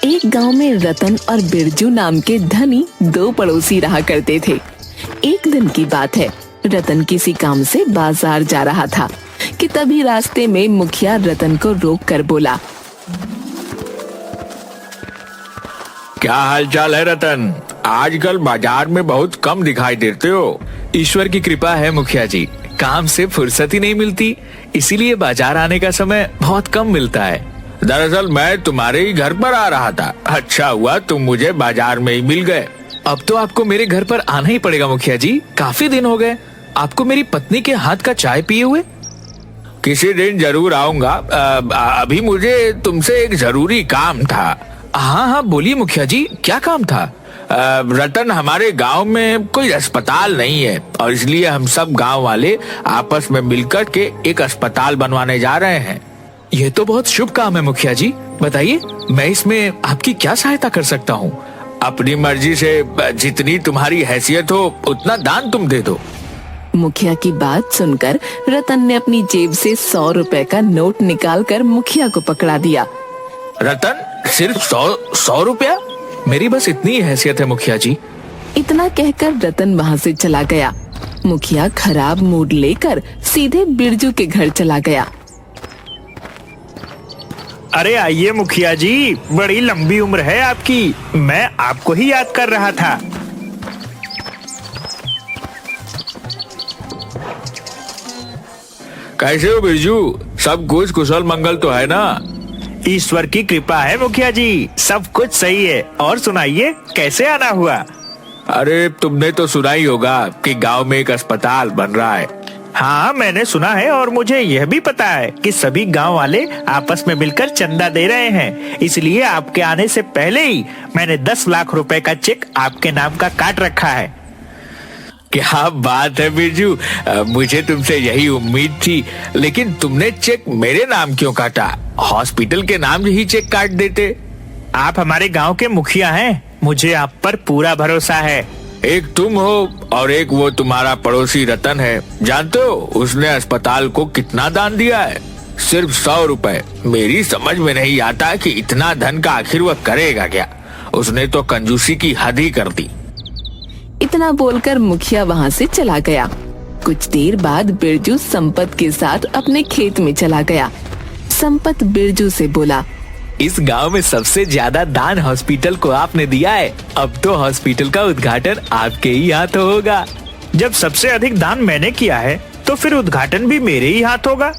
एक गांव में रतन और बिरजू नाम के धनी दो पड़ोसी रहा करते थे। एक दिन की बात है, रतन किसी काम से बाजार जा रहा था कि तभी रास्ते में मुखिया रतन को रोक कर बोला, क्या हालचाल है रतन? आजकल बाजार में बहुत कम दिखाई देते हो। ईश्वर की कृपा है मुखिया जी, काम से फुर्सत ही नहीं मिलती, इसीलिए बाजार आने का समय बहुत कम मिलता है। दरअसल मैं तुम्हारे ही घर पर आ रहा था। अच्छा हुआ तुम मुझे बाजार में ही मिल गए। अब तो आपको मेरे घर पर आना ही पड़ेगा मुखिया जी, काफी दिन हो गए आपको मेरी पत्नी के हाथ का चाय पिए हुए। किसी दिन जरूर आऊंगा। अभी मुझे तुमसे एक जरूरी काम था। हाँ हाँ बोलिए मुखिया जी, क्या काम था? रतन, हमारे गांव में कोई अस्पताल नहीं है और इसलिए हम सब गांव वाले आपस में मिलकर के एक अस्पताल बनवाने जा रहे हैं। ये तो बहुत शुभ काम है मुखिया जी, बताइए मैं इसमें आपकी क्या सहायता कर सकता हूँ? अपनी मर्जी से जितनी तुम्हारी हैसियत हो उतना दान तुम दे दो। मुखिया की बात सुनकर रतन ने अपनी जेब से 100 रुपए का नोट निकालकर मुखिया को पकड़ा दिया। रतन, सिर्फ 100 रुपया? मेरी बस इतनी ही हैसियत है मुखिया जी। इतना कहकर रतन वहाँ से चला गया। मुखिया खराब मूड लेकर सीधे बिरजू के घर चला गया। अरे आइए मुखिया जी, बड़ी लंबी उम्र है आपकी, मैं आपको ही याद कर रहा था। कैसे हो बिरजू? सब कुछ कुशल मंगल तो है ना? ईश्वर की कृपा है मुखिया जी, सब कुछ सही है। और सुनाइए, कैसे आना हुआ? अरे तुमने तो सुना ही होगा कि गांव में एक अस्पताल बन रहा है। हाँ मैंने सुना है और मुझे यह भी पता है कि सभी गांव वाले आपस में मिलकर चंदा दे रहे हैं, इसलिए आपके आने से पहले ही मैंने 10 लाख रुपए का चेक आपके नाम का काट रखा है। क्या बात है बिरजू, मुझे तुमसे यही उम्मीद थी, लेकिन तुमने चेक मेरे नाम क्यों काटा? हॉस्पिटल के नाम ही चेक काट देते। आप हमारे गांव के मुखिया हैं, मुझे आप पर पूरा भरोसा है। एक तुम हो और एक वो तुम्हारा पड़ोसी रतन है। जानते हो उसने अस्पताल को कितना दान दिया है? सिर्फ 100 रुपए। मेरी समझ में नहीं आता कि इतना धन का आखिर वह करेगा क्या। उसने तो कंजूसी की हद ही कर दी। इतना बोलकर मुखिया वहाँ से चला गया। कुछ देर बाद बिरजू संपत के साथ अपने खेत में चला गया। संपत बिरजू से बोला, इस गांव में सबसे ज्यादा दान हॉस्पिटल को आपने दिया है, अब तो हॉस्पिटल का उद्घाटन आपके ही हाथ होगा। जब सबसे अधिक दान मैंने किया है तो फिर उद्घाटन भी मेरे ही हाथ होगा।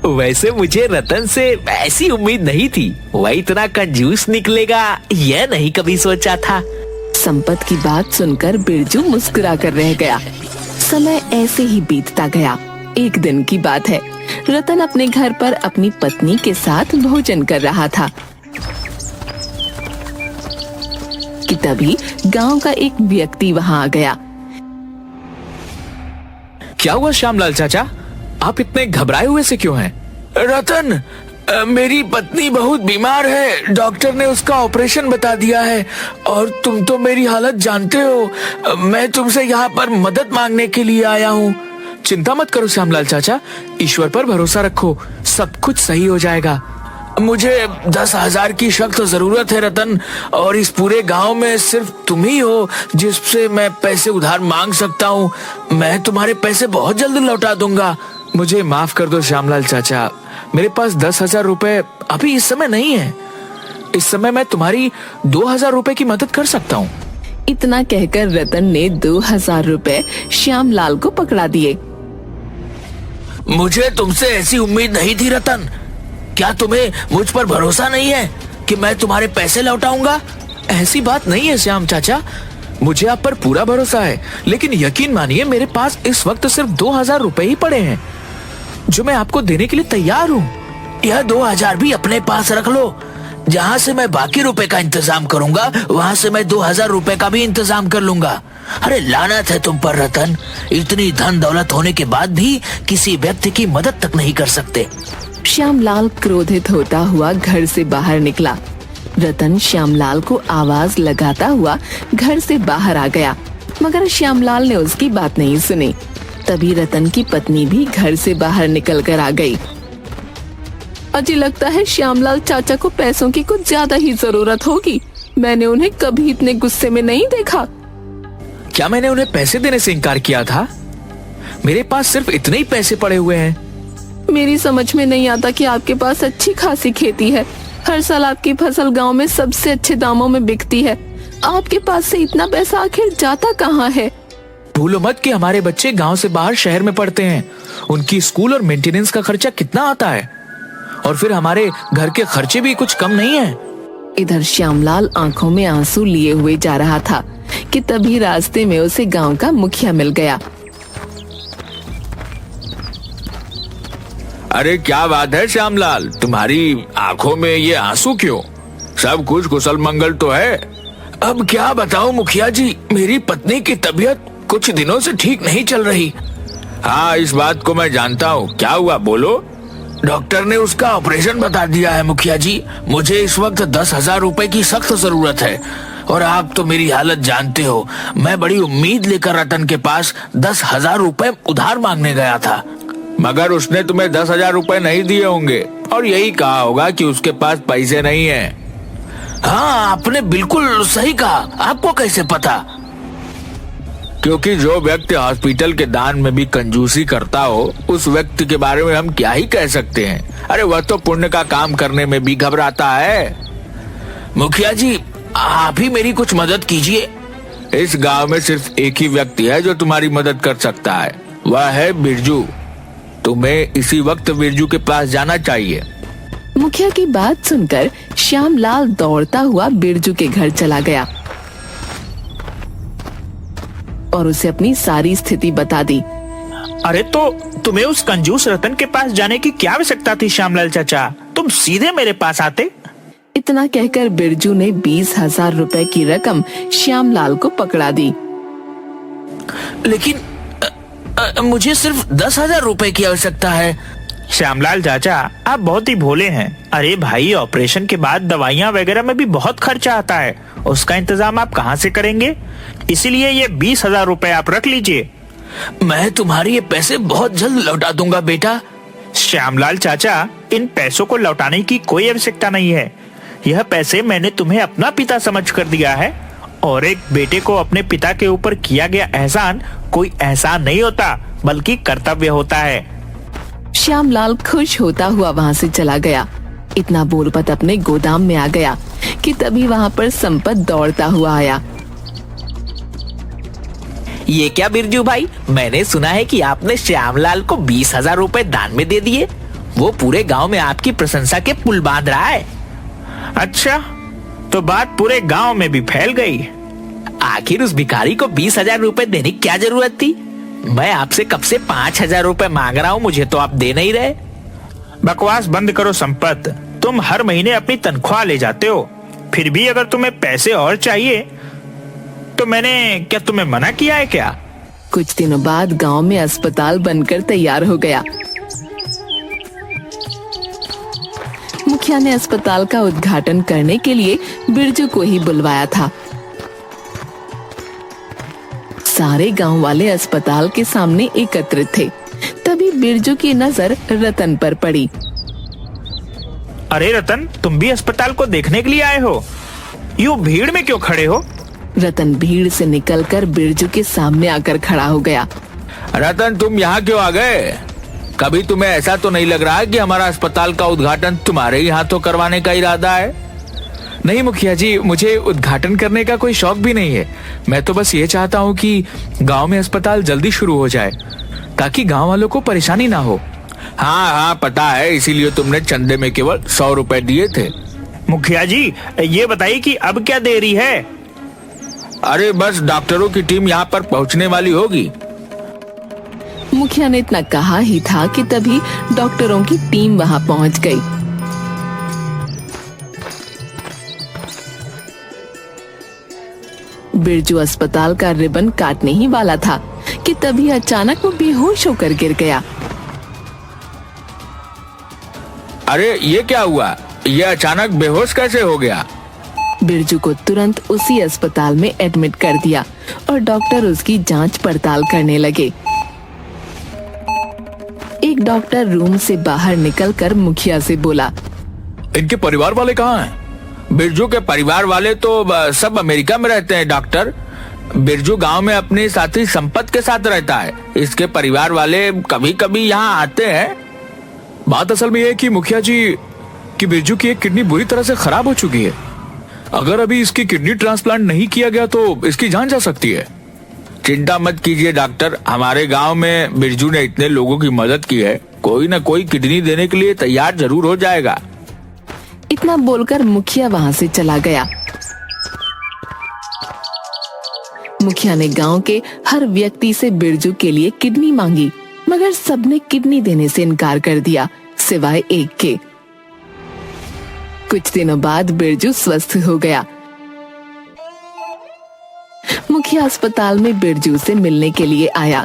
वैसे मुझे रतन से ऐसी उम्मीद नहीं थी, वह इतना कंजूस निकलेगा यह नहीं कभी सोचा था। संपत की बात सुनकर बिरजू मुस्कुरा कर रह गया। समय ऐसे ही बीतता गया। एक दिन की बात है, रतन अपने घर पर अपनी पत्नी के साथ भोजन कर रहा था कि तभी गांव का एक व्यक्ति वहां आ गया। क्या हुआ श्यामलाल चाचा, आप इतने घबराए हुए से क्यों हैं? रतन, मेरी पत्नी बहुत बीमार है, डॉक्टर ने उसका ऑपरेशन बता दिया है और तुम तो मेरी हालत जानते हो। मैं तुमसे यहाँ पर मदद मांगने के लिए आया हूँ। चिंता मत करो श्यामलाल चाचा, ईश्वर पर भरोसा रखो, सब कुछ सही हो जाएगा। मुझे 10,000 की सख्त जरूरत है रतन, और इस पूरे गांव में सिर्फ तुम ही हो जिससे मैं पैसे उधार मांग सकता हूँ। मैं तुम्हारे पैसे बहुत जल्द लौटा दूंगा। मुझे माफ कर दो श्यामलाल चाचा, मेरे पास 10,000 रुपए अभी इस समय नहीं है। इस समय मैं तुम्हारी 2,000 रुपए की मदद कर सकता हूँ। इतना कहकर रतन ने 2,000 रुपए श्यामलाल को पकड़ा दिए। मुझे तुमसे ऐसी उम्मीद नहीं थी रतन। क्या तुम्हें मुझ पर भरोसा नहीं है कि मैं तुम्हारे पैसे लौटाऊंगा? ऐसी बात नहीं है श्याम चाचा, मुझे आप पर पूरा भरोसा है, लेकिन यकीन मानिए मेरे पास इस वक्त सिर्फ 2,000 रुपए ही पड़े हैं जो मैं आपको देने के लिए तैयार हूँ। यह 2,000 भी अपने पास रख लो। जहाँ से मैं बाकी रुपए का इंतजाम करूंगा वहाँ से मैं 2,000 रुपए का भी इंतजाम कर लूंगा। अरे लानत है तुम पर रतन, इतनी धन दौलत होने के बाद भी किसी व्यक्ति की मदद तक नहीं कर सकते। श्यामलाल क्रोधित होता हुआ घर से बाहर निकला। रतन श्यामलाल को आवाज लगाता हुआ घर से बाहर आ गया, मगर श्यामलाल ने उसकी बात नहीं सुनी। तभी रतन की पत्नी भी घर से बाहर निकल कर आ गई। अजी लगता है श्यामलाल चाचा को पैसों की कुछ ज्यादा ही जरूरत होगी। मैंने उन्हें कभी इतने गुस्से में नहीं देखा। क्या मैंने उन्हें पैसे देने से इनकार किया था? मेरे पास सिर्फ इतने ही पैसे पड़े हुए हैं। मेरी समझ में नहीं आता कि आपके पास अच्छी खासी खेती है। हर साल आपकी फसल गांव में सबसे अच्छे दामों में बिकती है। आपके पास से इतना पैसा आखिर जाता कहाँ है? भूलो मत कि हमारे बच्चे गांव से बाहर शहर में पढ़ते हैं। उनकी स्कूल और मेंटेनेंस का खर्चा कितना आता है, और फिर हमारे घर के खर्चे भी कुछ कम नहीं है। इधर श्यामलाल आंखों में आंसू लिए हुए जा रहा था कि तभी रास्ते में उसे गांव का मुखिया मिल गया। अरे क्या बात है श्यामलाल, तुम्हारी आंखों में ये आंसू क्यों? सब कुछ कुशल मंगल तो है? अब क्या बताऊं मुखिया जी, मेरी पत्नी की तबीयत कुछ दिनों से ठीक नहीं चल रही। हाँ, इस बात को मैं जानता हूँ। क्या हुआ, बोलो। डॉक्टर ने उसका ऑपरेशन बता दिया है मुखिया जी। मुझे इस वक्त 10,000 रुपए की सख्त जरूरत है, और आप तो मेरी हालत जानते हो। मैं बड़ी उम्मीद लेकर रतन के पास 10,000 रुपए उधार मांगने गया था। मगर उसने तुम्हें 10,000 रुपए नहीं दिए होंगे और यही कहा होगा कि उसके पास पैसे नहीं है। हाँ, आपने बिल्कुल सही कहा। आपको कैसे पता? क्योंकि जो व्यक्ति हॉस्पिटल के दान में भी कंजूसी करता हो, उस व्यक्ति के बारे में हम क्या ही कह सकते हैं। अरे वह तो पुण्य का काम करने में भी घबराता है। मुखिया जी, आप ही मेरी कुछ मदद कीजिए। इस गांव में सिर्फ एक ही व्यक्ति है जो तुम्हारी मदद कर सकता है, वह है बिरजू। तुम्हें इसी वक्त बिरजू के पास जाना चाहिए। मुखिया की बात सुनकर श्यामलाल दौड़ता हुआ बिरजू के घर चला गया और उसे अपनी सारी स्थिति बता दी। अरे तो तुम्हें उस कंजूस रतन के पास जाने की क्या आवश्यकता थी श्यामलाल चाचा? तुम सीधे मेरे पास आते। इतना कहकर बिरजू ने 20,000 रुपए की रकम श्यामलाल को पकड़ा दी। लेकिन मुझे सिर्फ 10,000 रुपए की आवश्यकता है। श्यामलाल चाचा, आप बहुत ही भोले हैं। अरे भाई, ऑपरेशन के बाद दवाइयाँ वगैरह में भी बहुत खर्चा आता है, उसका इंतजाम आप कहाँ से करेंगे? इसीलिए ये 20,000 रुपए आप रख लीजिए। मैं तुम्हारे ये पैसे बहुत जल्द लौटा दूंगा बेटा। श्यामलाल चाचा, इन पैसों को लौटाने की कोई आवश्यकता नहीं है। यह पैसे मैंने तुम्हें अपना पिता समझ कर दिया है, और एक बेटे को अपने पिता के ऊपर किया गया एहसान कोई एहसान नहीं होता, बल्कि कर्तव्य होता है। श्यामलाल खुश होता हुआ वहाँ से चला गया। इतना बोलपत अपने गोदाम में आ गया कि तभी वहाँ पर संपत दौड़ता हुआ आया। ये क्या बिरजू भाई, मैंने सुना है कि आपने श्यामलाल को 20,000 रुपए दान में दे दिए। वो पूरे गांव में आपकी प्रशंसा के पुल बांध रहा है। अच्छा, तो बात पूरे गांव में भी फैल गई। आखिर उस भिखारी को 20,000 रुपए देने की क्या जरूरत थी? मैं आपसे कब से 5,000 रुपए मांग रहा हूँ, मुझे तो आप दे नहीं रहे। बकवास बंद करो संपत। तुम हर महीने अपनी तनख्वाह ले जाते हो, फिर भी अगर तुम्हें पैसे और चाहिए तो मैंने क्या तुम्हें मना किया है क्या? कुछ दिनों बाद गांव में अस्पताल बनकर तैयार हो गया। मुखिया ने अस्पताल का उद्घाटन करने के लिए बिरजू को ही बुलवाया था। सारे गांव वाले अस्पताल के सामने एकत्रित थे। तभी बिरजू की नजर रतन पर पड़ी। अरे रतन, तुम भी अस्पताल को देखने के लिए आए हो? यूं भीड़ में क्यों खड़े हो? रतन भीड़ से निकलकर बिरजू के सामने आकर खड़ा हो गया। रतन, तुम यहाँ क्यों आ गए? कभी तुम्हें ऐसा तो नहीं लग रहा कि हमारा अस्पताल का उद्घाटन तुम्हारे ही हाथों करवाने का इरादा है? नहीं मुखिया जी, मुझे उद्घाटन करने का कोई शौक भी नहीं है। मैं तो बस ये चाहता हूँ कि गांव में अस्पताल जल्दी शुरू हो जाए, ताकि गांव वालों को परेशानी ना हो। हाँ हाँ, पता है, इसीलिए तुमने चंदे में केवल 100 रुपए दिए थे। मुखिया जी, ये बताइए कि अब क्या देरी है? अरे बस डॉक्टरों की टीम यहाँ पर पहुँचने वाली होगी। मुखिया ने इतना कहा ही था कि तभी डॉक्टरों की टीम वहां पहुंच गई। बिरजू अस्पताल का रिबन काटने ही वाला था कि तभी अचानक वो बेहोश होकर गिर गया। अरे ये क्या हुआ? ये अचानक बेहोश कैसे हो गया? बिरजू को तुरंत उसी अस्पताल में एडमिट कर दिया और डॉक्टर उसकी जांच पड़ताल करने लगे। एक एक डॉक्टर रूम से बाहर निकलकर मुखिया से बोला, इनके परिवार वाले कहाँ हैं? बिरजू के परिवार वाले तो सब अमेरिका में रहते हैं डॉक्टर। बिरजू गांव में अपने साथी संपत के साथ रहता है। इसके परिवार वाले कभी कभी यहाँ आते हैं। बात असल में यह है कि मुखिया जी कि बिरजू की एक किडनी बुरी तरह से खराब हो चुकी है। अगर अभी इसकी किडनी ट्रांसप्लांट नहीं किया गया तो इसकी जान जा सकती है। चिंता मत कीजिए डॉक्टर, हमारे गांव में बिरजू ने इतने लोगों की मदद की है, कोई न कोई किडनी देने के लिए तैयार जरूर हो जाएगा। इतना बोलकर मुखिया वहां से चला गया। मुखिया ने गांव के हर व्यक्ति से बिरजू के लिए किडनी मांगी, मगर सबने किडनी देने से इनकार कर दिया, सिवाय एक के। कुछ दिनों बाद बिरजू स्वस्थ हो गया। मुखिया अस्पताल में बिरजू से मिलने के लिए आया।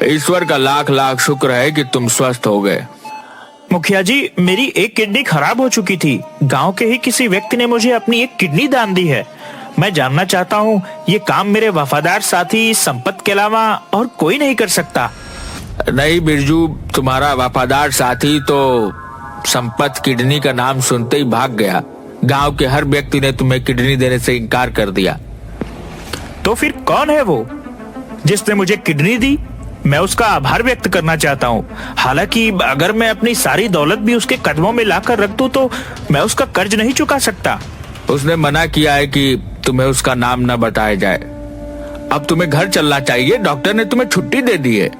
ईश्वर का लाख लाख शुक्र है कि तुम स्वस्थ हो गए। मुखिया जी, मेरी एक किडनी खराब हो चुकी थी। गांव के ही किसी व्यक्ति ने मुझे अपनी एक किडनी दान दी है। मैं जानना चाहता हूँ, ये काम मेरे वफादार साथी संपत के अलावा और कोई नहीं कर सकता। नहीं बिरजू, तुम्हारा वफादार साथी तो संपत किडनी का नाम सुनते ही भाग गया। गांव के हर व्यक्ति ने तुम्हें किडनी देने से इनकार कर दिया। तो फिर कौन है वो जिसने मुझे किडनी दी? मैं उसका आभार व्यक्त करना चाहता हूँ। हालांकि अगर मैं अपनी सारी दौलत भी उसके कदमों में लाकर रख दूं तो मैं उसका कर्ज नहीं चुका सकता। उसने मना किया है कि तुम्हें उसका नाम न बताया जाए। अब तुम्हें घर चलना चाहिए, डॉक्टर ने तुम्हें छुट्टी दे दी है।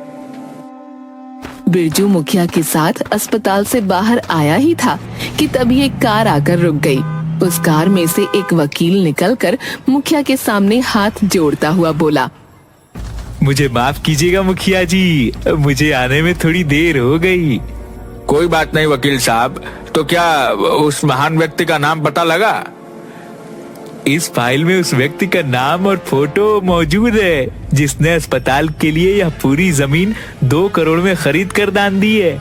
बिरजू मुखिया के साथ अस्पताल से बाहर आया ही था कि तभी एक कार आकर रुक गई। उस कार में से एक वकील निकलकर मुखिया के सामने हाथ जोड़ता हुआ बोला, मुझे माफ कीजिएगा मुखिया जी, मुझे आने में थोड़ी देर हो गई। कोई बात नहीं वकील साहब, तो क्या उस महान व्यक्ति का नाम पता लगा? इस फाइल में उस व्यक्ति का नाम और फोटो मौजूद है जिसने अस्पताल के लिए यह पूरी जमीन 2 करोड़ में खरीद कर दान दी है।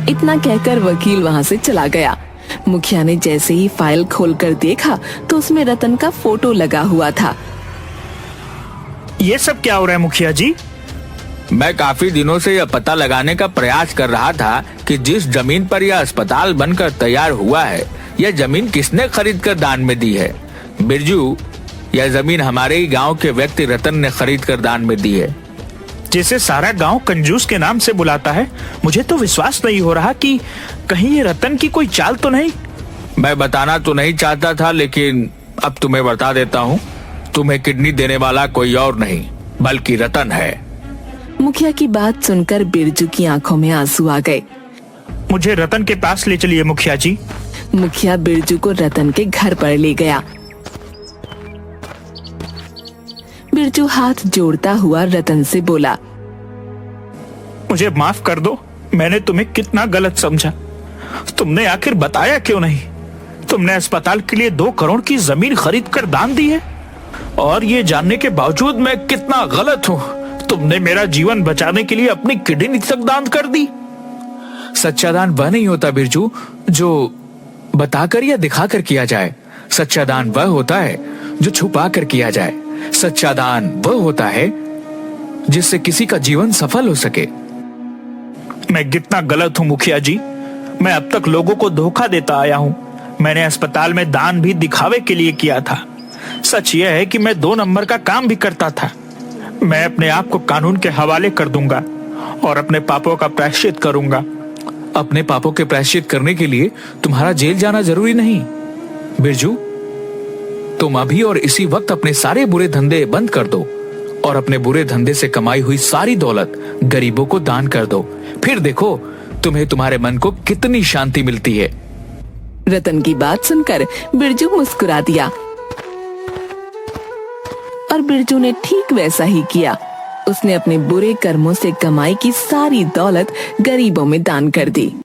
इतना कहकर वकील वहां से चला गया। मुखिया ने जैसे ही फाइल खोलकर देखा तो उसमें रतन का फोटो लगा हुआ था। ये सब क्या हो रहा है मुखिया जी? मैं काफी दिनों से यह पता लगाने का प्रयास कर रहा था कि जिस जमीन पर यह अस्पताल बनकर तैयार हुआ है, यह जमीन किसने खरीद कर दान में दी है। बिरजू, यह जमीन हमारे ही गांव के व्यक्ति रतन ने खरीद कर दान में दी है। जैसे सारा गांव कंजूस के नाम से बुलाता है, मुझे तो विश्वास नहीं हो रहा कि कहीं ये रतन की कोई चाल तो नहीं। मैं बताना तो नहीं चाहता था, लेकिन अब तुम्हें बता देता हूँ। तुम्हें किडनी देने वाला कोई और नहीं बल्कि रतन है। मुखिया की बात सुनकर बिरजू की आंखों में आंसू आ गए। मुझे रतन के पास ले चलिए मुखिया जी। मुखिया बिरजू को रतन के घर पर ले गया। बिरजू हाथ जोड़ता हुआ रतन से बोला, मुझे माफ कर दो, मैंने तुम्हें कितना गलत समझा। तुमने आखिर बताया क्यों नहीं? तुमने अस्पताल के लिए 2 करोड़ की जमीन खरीद कर दान दी है, और ये जानने के बावजूद मैं कितना गलत हूँ। तुमने मेरा जीवन बचाने के लिए अपनी किडनी तक दान कर दी। सच्चा दान वह नहीं होता बिरजू जो बताकर या दिखाकर किया जाए। सच्चा दान वह होता है जो छुपा कर किया जाए। सच्चा दान वह होता है जिससे किसी का जीवन सफल हो सके। मैं कितना गलत हूँ मुखिया जी। मैं अब तक लोगों को धोखा देता आया हूँ। मैंने अस्पताल में दान भी दिखावे के लिए किया था। सच यह है कि मैं 2 नंबर का काम भी करता था। मैं अपने आप को कानून के हवाले कर दूंगा और अपने पापों का प्रायश्चित करूंगा। अपने पापों के प्रायश्चित करने के लिए तुम्हारा जेल जाना जरूरी नहीं बिरजू। तुम अभी और इसी वक्त अपने सारे बुरे धंधे बंद कर दो और अपने बुरे धंधे से कमाई हुई सारी दौलत गरीबों को दान कर दो। फिर देखो तुम्हें तुम्हारे मन को कितनी शांति मिलती है। रतन की बात सुनकर बिरजू मुस्कुरा दिया और बिरजू ने ठीक वैसा ही किया। उसने अपने बुरे कर्मों से कमाई की सारी दौलत गरीबों में दान कर दी।